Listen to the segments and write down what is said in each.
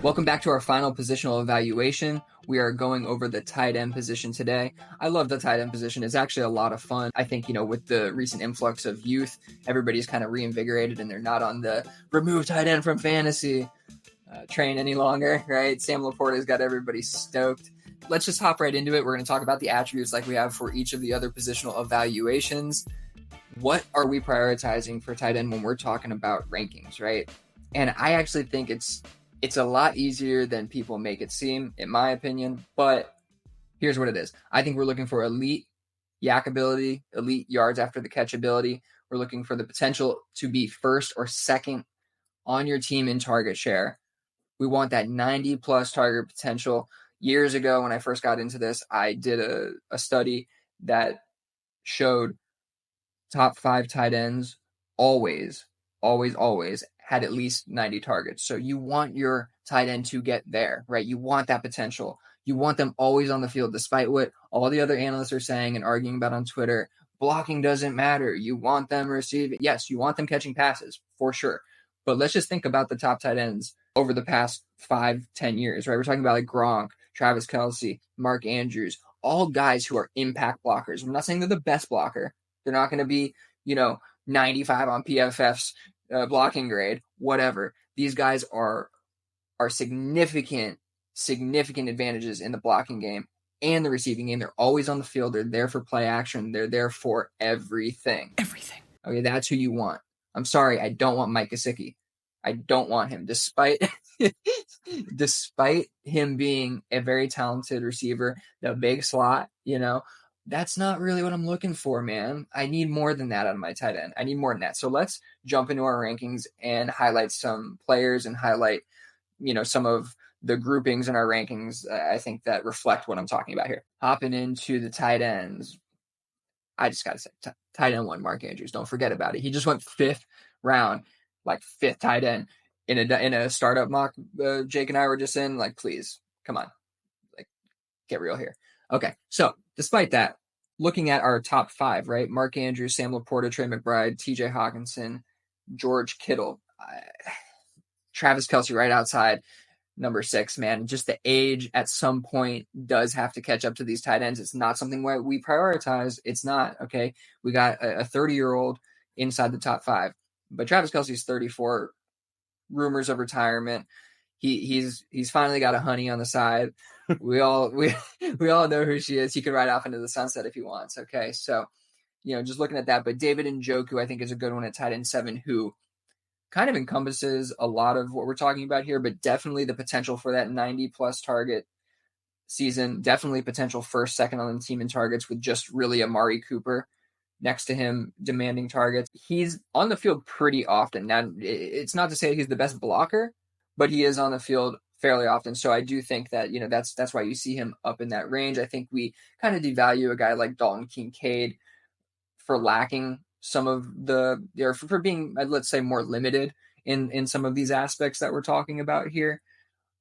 Welcome back to our final positional evaluation. We are going over the tight end position today. I love the tight end position. It's actually a lot of fun. I think, with the recent influx of youth, everybody's kind of reinvigorated and they're not on the remove tight end from fantasy train any longer, right? Sam Laporta's got everybody stoked. Let's just hop right into it. We're going to talk about the attributes like we have for each of the other positional evaluations. What are we prioritizing for tight end when we're talking about rankings, right? And I actually think it's a lot easier than people make it seem, in my opinion. But here's what it is. I think we're looking for elite yak ability, elite yards after the catch ability. We're looking for the potential to be first or second on your team in target share. We want that 90 plus target potential. Years ago, when I first got into this, I did a study that showed top 5 tight ends always had at least 90 targets. So you want your tight end to get there, right? You want that potential. You want them always on the field, despite what all the other analysts are saying and arguing about on Twitter. Blocking doesn't matter. You want them receiving. Yes, you want them catching passes for sure. But let's just think about the top tight ends over the past 5-10 years, right? We're talking about like Gronk, Travis Kelce, Mark Andrews, all guys who are impact blockers. I'm not saying they're the best blocker. They're not going to be, 95 on PFF's blocking grade, whatever. These guys are significant advantages in the blocking game and the receiving game. They're always on the field. They're there for play action. They're there for everything. Okay, that's who you want. I'm sorry, I don't want Mike Gesicki. I don't want him, despite him being a very talented receiver, the big slot, that's not really what I'm looking for, man. I need more than that out of my tight end. I need more than that. So let's jump into our rankings and highlight some players and highlight, some of the groupings in our rankings, I think that reflect what I'm talking about here. Hopping into the tight ends. I just got to say, tight end 1, Mark Andrews. Don't forget about it. He just went 5th round, like 5th tight end in a startup mock Jake and I were just in. Like, please, come on. Like, get real here. Okay, so despite that, looking at our top 5, right? Mark Andrews, Sam Laporta, Trey McBride, TJ Hawkinson, George Kittle, Travis Kelce right outside number 6, man. Just the age at some point does have to catch up to these tight ends. It's not something where we prioritize. It's not, okay? We got a 30-year-old inside the top 5. But Travis Kelce's 34, rumors of retirement. He's finally got a honey on the side. We all know who she is. He could ride off into the sunset if he wants. Okay, so just looking at that. But David Njoku, I think, is a good one at tight end 7, who kind of encompasses a lot of what we're talking about here, but definitely the potential for that 90 plus target season. Definitely potential first, second on the team in targets, with just really Amari Cooper next to him demanding targets. He's on the field pretty often. Now, it's not to say he's the best blocker, but he is on the field fairly often. So I do think that, that's why you see him up in that range. I think we kind of devalue a guy like Dalton Kincaid for lacking some of for being, let's say, more limited in some of these aspects that we're talking about here.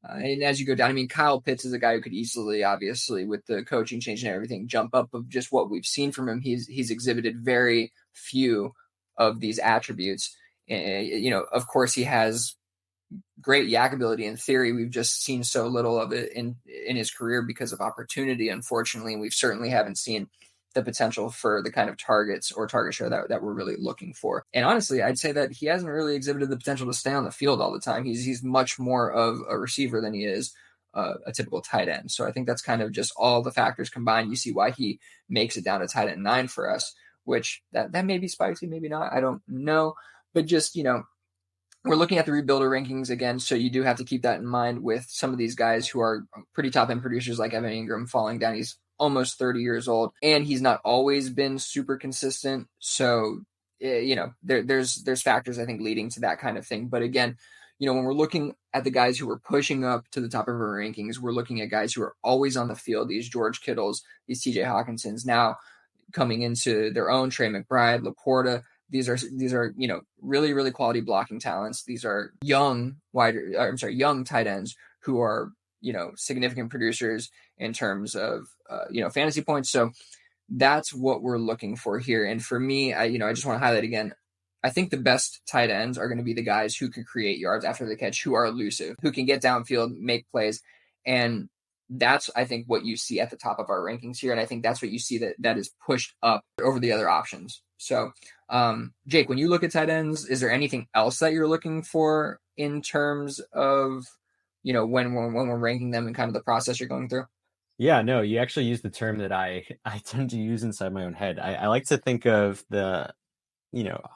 And as you go down, Kyle Pitts is a guy who could easily, obviously, with the coaching change and everything, jump up of just what we've seen from him. He's exhibited very few of these attributes. Of course, he has great yak ability in theory. We've just seen so little of it in his career because of opportunity, unfortunately. And we've certainly haven't seen the potential for the kind of targets or target share that we're really looking for. And honestly, I'd say that he hasn't really exhibited the potential to stay on the field all the time. He's much more of a receiver than he is a typical tight end. So I think that's kind of just all the factors combined. You see why he makes it down to tight end 9 for us, which that may be spicy, maybe not. I don't know. But just, we're looking at the rebuilder rankings again, so you do have to keep that in mind with some of these guys who are pretty top-end producers like Evan Ingram falling down. He's almost 30 years old, and he's not always been super consistent. So, there's factors, I think, leading to that kind of thing. But again, when we're looking at the guys who are pushing up to the top of our rankings, we're looking at guys who are always on the field, these George Kittles, these TJ Hawkinsons, now coming into their own, Trey McBride, Laporta. These are really, really quality blocking talents. These are young tight ends who are significant producers in terms of fantasy points. So that's what we're looking for here. And for me, I just want to highlight again, I think the best tight ends are going to be the guys who can create yards after the catch, who are elusive, who can get downfield, make plays. And that's, I think, what you see at the top of our rankings here. And I think that's what you see that is pushed up over the other options. So, Jake, when you look at tight ends, is there anything else that you're looking for in terms of, when we're ranking them and kind of the process you're going through? Yeah, no, you actually used the term that I tend to use inside my own head. I like to think of the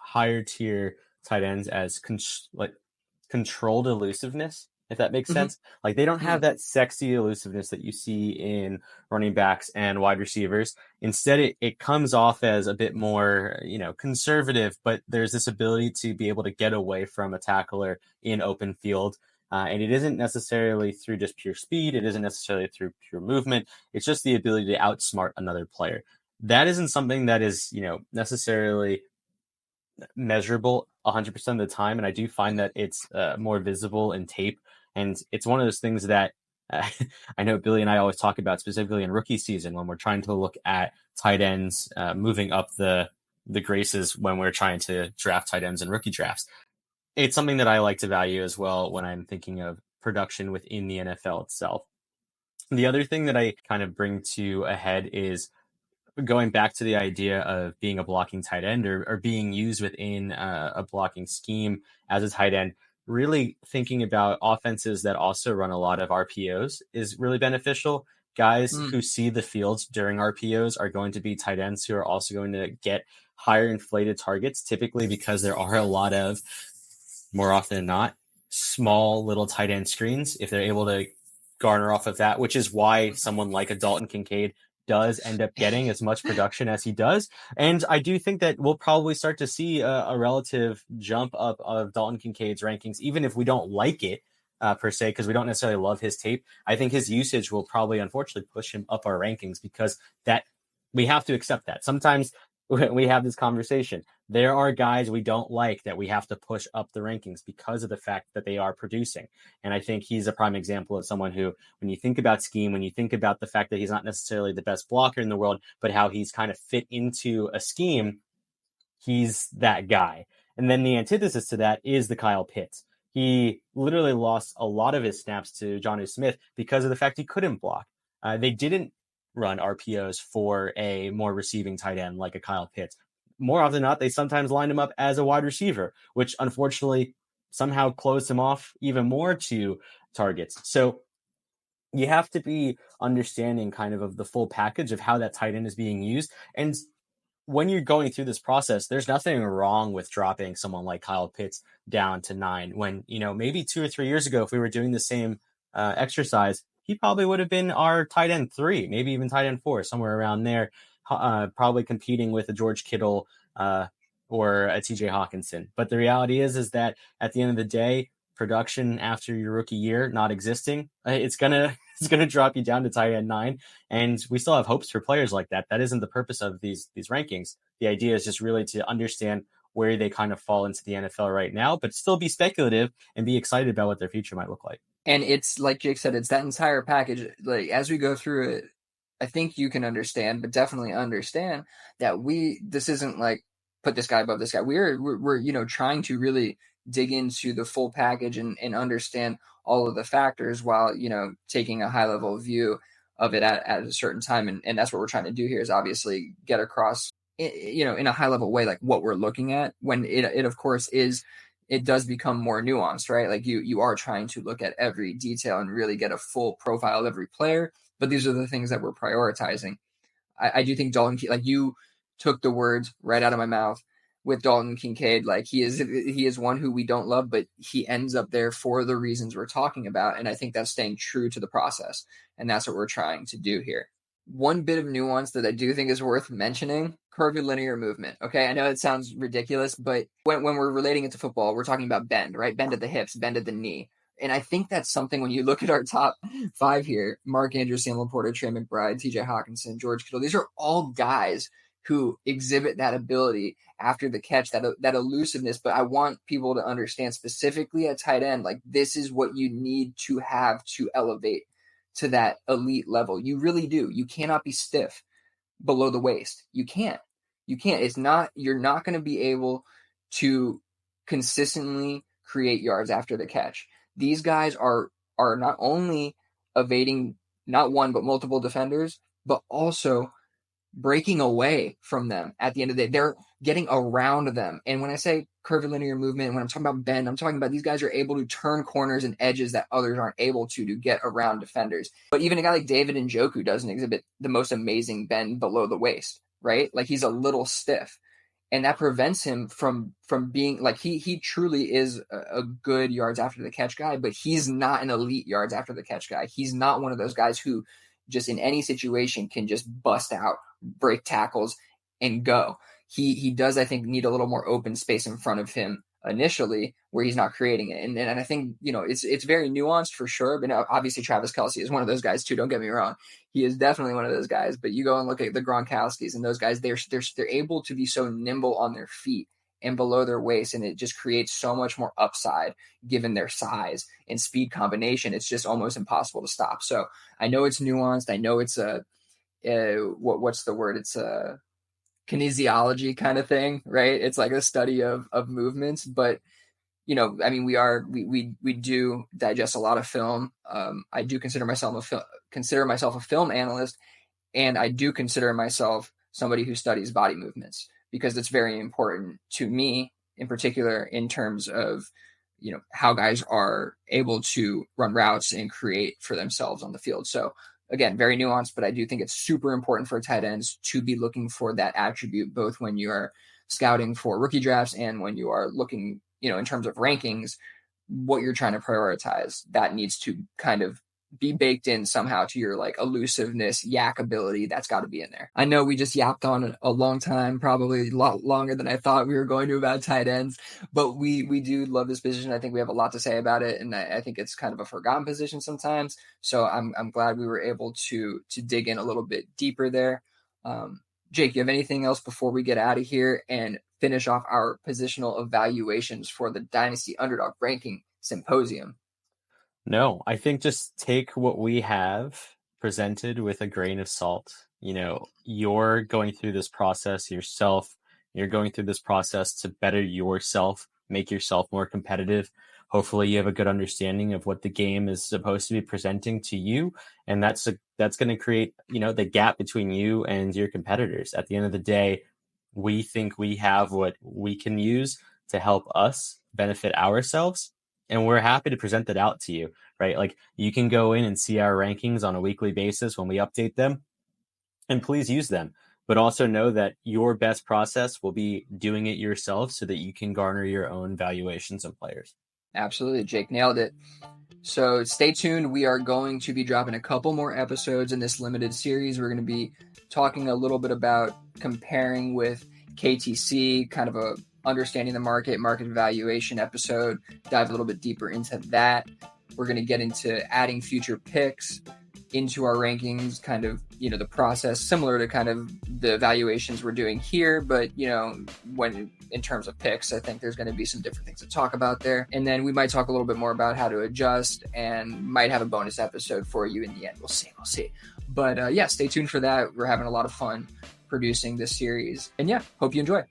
higher tier tight ends as like controlled elusiveness, if that makes Mm-hmm. sense. Like they don't have Mm-hmm. that sexy elusiveness that you see in running backs and wide receivers. Instead, it comes off as a bit more, conservative, but there's this ability to be able to get away from a tackler in open field. And it isn't necessarily through just pure speed. It isn't necessarily through pure movement. It's just the ability to outsmart another player. That isn't something that is, necessarily measurable 100% of the time, and I do find that it's more visible in tape. And it's one of those things that uh, I know Billy and I always talk about, specifically in rookie season when we're trying to look at tight ends moving up the graces when we're trying to draft tight ends in rookie drafts. It's something that I like to value as well when I'm thinking of production within the NFL itself. The other thing that I kind of bring to a head is going back to the idea of being a blocking tight end or being used within a blocking scheme as a tight end, really thinking about offenses that also run a lot of RPOs is really beneficial. Guys Mm-hmm. who see the fields during RPOs are going to be tight ends who are also going to get higher inflated targets, typically because there are a lot of, more often than not, small little tight end screens. If they're able to garner off of that, which is why someone like a Dalton Kincaid does end up getting as much production as he does. And I do think that we'll probably start to see a relative jump up of Dalton Kincaid's rankings, even if we don't like it per se, because we don't necessarily love his tape. I think his usage will probably, unfortunately, push him up our rankings because that we have to accept that. Sometimes we have this conversation. There are guys we don't like that we have to push up the rankings because of the fact that they are producing. And I think he's a prime example of someone who, when you think about scheme, when you think about the fact that he's not necessarily the best blocker in the world, but how he's kind of fit into a scheme, he's that guy. And then the antithesis to that is the Kyle Pitts. He literally lost a lot of his snaps to Johnny Smith because of the fact he couldn't block. They didn't run RPOs for a more receiving tight end like a Kyle Pitts. More often than not, they sometimes lined him up as a wide receiver, which unfortunately somehow closed him off even more to targets. So you have to be understanding kind of the full package of how that tight end is being used. And when you're going through this process, there's nothing wrong with dropping someone like Kyle Pitts down to 9. When, maybe 2 or 3 years ago, if we were doing the same exercise, he probably would have been our tight end 3, maybe even tight end 4, somewhere around there, probably competing with a George Kittle or a TJ Hawkinson. But the reality is that at the end of the day, production after your rookie year not existing, it's gonna it's gonna drop you down to tight end 9. And we still have hopes for players like that. That isn't the purpose of these rankings. The idea is just really to understand where they kind of fall into the NFL right now, but still be speculative and be excited about what their future might look like. And it's like Jake said, it's that entire package. Like as we go through it, I think you can understand, but definitely understand that this isn't like put this guy above this guy. We're trying to really dig into the full package and understand all of the factors while taking a high level view of it at a certain time. And that's what we're trying to do here is obviously get across in a high level way like what we're looking at when it of course is it does become more nuanced, right? Like you are trying to look at every detail and really get a full profile of every player. But these are the things that we're prioritizing. I do think like you took the words right out of my mouth with Dalton Kincaid. Like he is one who we don't love, but he ends up there for the reasons we're talking about. And I think that's staying true to the process. And that's what we're trying to do here. One bit of nuance that I do think is worth mentioning, curvilinear movement. Okay, I know it sounds ridiculous, but when we're relating it to football, we're talking about bend, right? Bend at the hips, bend at the knee. And I think that's something when you look at our top 5 here, Mark Andrews, Sam Laporta, Trey McBride, TJ Hawkinson, George Kittle, these are all guys who exhibit that ability after the catch, that elusiveness. But I want people to understand specifically at tight end, like this is what you need to have to elevate to that elite level. You really do. You cannot be stiff below the waist. You can't. You can't. It's not, you're not going to be able to consistently create yards after the catch. These guys are not only evading not one but multiple defenders, but also breaking away from them at the end of the day. They're getting around them. And when I say curvilinear movement, when I'm talking about bend, I'm talking about these guys are able to turn corners and edges that others aren't able to get around defenders. But even a guy like David Njoku doesn't exhibit the most amazing bend below the waist, right? Like he's a little stiff. And that prevents him from being like he truly is a good yards after the catch guy, but he's not an elite yards after the catch guy. He's not one of those guys who just in any situation can just bust out, break tackles, and go. He does, I think, need a little more open space in front of him initially where he's not creating it. And I think, it's very nuanced for sure. But obviously Travis Kelce is one of those guys too. Don't get me wrong. He is definitely one of those guys. But you go and look at the Gronkowskis and those guys, they're able to be so nimble on their feet and below their waist, and it just creates so much more upside given their size and speed combination. It's just almost impossible to stop. So I know it's nuanced. I know it's what's the word? It's a kinesiology kind of thing, right? It's like a study of movements, but I mean, we do digest a lot of film. I do consider myself a film analyst, and I do consider myself somebody who studies body movements because it's very important to me in particular in terms of how guys are able to run routes and create for themselves on the field. So again, very nuanced, but I do think it's super important for tight ends to be looking for that attribute, both when you are scouting for rookie drafts and when you are looking, in terms of rankings, what you're trying to prioritize. That needs to kind of be baked in somehow to your like elusiveness, yak ability. That's got to be in there. I know we just yapped on a long time, probably a lot longer than I thought we were going to about tight ends, but we do love this position. I think we have a lot to say about it, and I think it's kind of a forgotten position sometimes. So I'm glad we were able to dig in a little bit deeper there. Jake, you have anything else before we get out of here and finish off our positional evaluations for the Dynasty Underdog Ranking Symposium? No, I think just take what we have presented with a grain of salt. You're going through this process yourself. You're going through this process to better yourself, make yourself more competitive. Hopefully you have a good understanding of what the game is supposed to be presenting to you. And that's going to create, the gap between you and your competitors. At the end of the day, we think we have what we can use to help us benefit ourselves. And we're happy to present that out to you, right? Like you can go in and see our rankings on a weekly basis when we update them, and please use them. But also know that your best process will be doing it yourself so that you can garner your own valuations of players. Absolutely. Jake nailed it. So stay tuned. We are going to be dropping a couple more episodes in this limited series. We're going to be talking a little bit about comparing with KTC, kind of a understanding the market evaluation episode, dive a little bit deeper into that. We're going to get into adding future picks into our rankings, kind of, the process similar to kind of the evaluations we're doing here, but, when in terms of picks, I think there's going to be some different things to talk about there. And then we might talk a little bit more about how to adjust and might have a bonus episode for you in the end. We'll see. But stay tuned for that. We're having a lot of fun producing this series. And hope you enjoy.